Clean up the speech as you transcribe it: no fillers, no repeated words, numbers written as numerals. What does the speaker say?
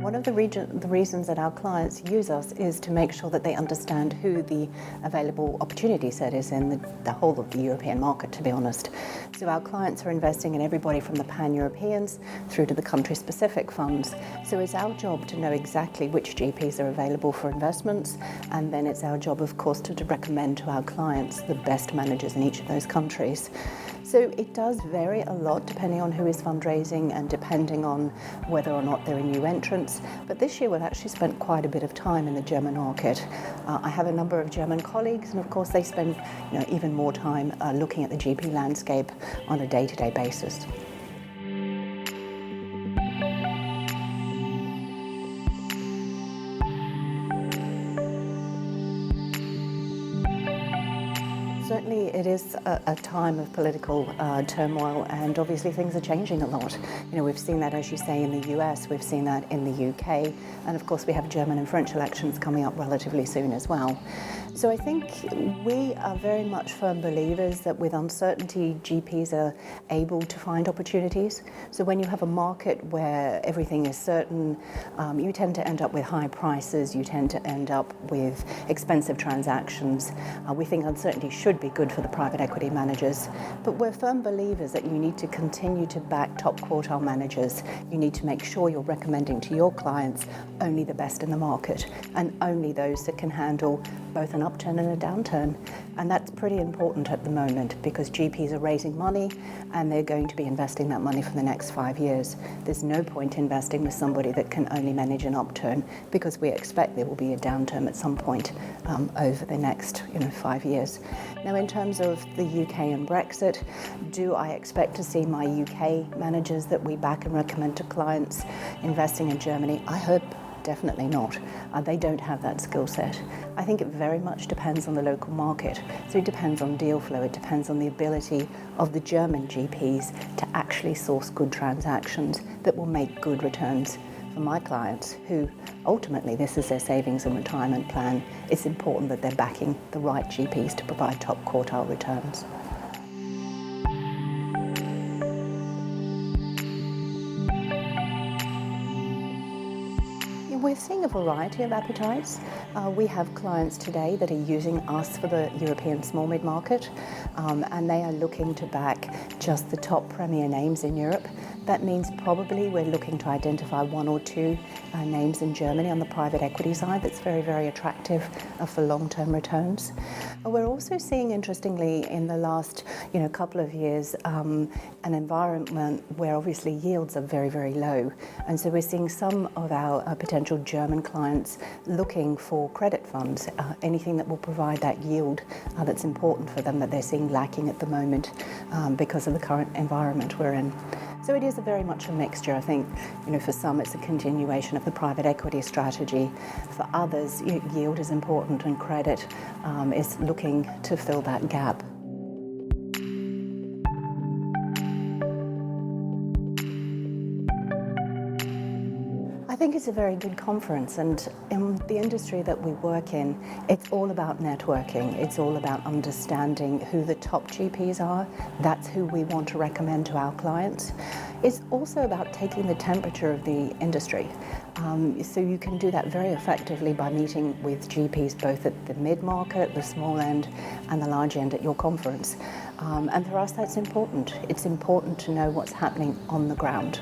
One of the reasons that our clients use us is to make sure that they understand who the available opportunity set is in the whole of the European market, to be honest. So our clients are investing in everybody from the pan-Europeans through to the country-specific funds. So it's our job to know exactly which GPs are available for investments, and then it's our job, of course, to recommend to our clients the best managers in each of those countries. So it does vary a lot depending on who is fundraising and depending on whether or not there are new entrants. But this year we've actually spent quite a bit of time in the German market. I have a number of German colleagues, and of course they spend even more time looking at the GP landscape on a day-to-day basis. Certainly it is a time of political turmoil, and obviously things are changing a lot. We've seen that, as you say, in the US, we've seen that in the UK, and of course we have German and French elections coming up relatively soon as well. So I think we are very much firm believers that with uncertainty, GPs are able to find opportunities. So when you have a market where everything is certain, you tend to end up with high prices, you tend to end up with expensive transactions. We think uncertainty should be good for the private equity managers, but we're firm believers that you need to continue to back top quartile managers. You need to make sure you're recommending to your clients only the best in the market and only those that can handle both an upturn and a downturn. And that's pretty important at the moment because GPs are raising money and they're going to be investing that money for the next 5 years. There's no point investing with somebody that can only manage an upturn because we expect there will be a downturn at some point over the next 5 years. Now, in terms of the UK and Brexit, do I expect to see my UK managers that we back and recommend to clients investing in Germany? I hope definitely not. They don't have that skill set. I think it very much depends on the local market. So it depends on deal flow, it depends on the ability of the German GPs to actually source good transactions that will make good returns for my clients, who ultimately this is their savings and retirement plan. It's important that they're backing the right GPs to provide top quartile returns. We're seeing a variety of appetites. We have clients today that are using us for the European small mid-market, and they are looking to back just the top premier names in Europe. That means probably we're looking to identify one or two names in Germany on the private equity side that's very, very attractive for long-term returns. We're also seeing, interestingly, in the last couple of years, an environment where obviously yields are very, very low. And so we're seeing some of our potential German clients looking for credit funds, anything that will provide that yield that's important for them that they're seeing lacking at the moment because of the current environment we're in. So it is very much a mixture. I think, for some it's a continuation of the private equity strategy. For others, yield is important and credit is looking to fill that gap. I think it's a very good conference, and in the industry that we work in, it's all about networking. It's all about understanding who the top GPs are. That's who we want to recommend to our clients. It's also about taking the temperature of the industry. So you can do that very effectively by meeting with GPs both at the mid-market, the small end, and the large end at your conference. And for us, that's important. It's important to know what's happening on the ground.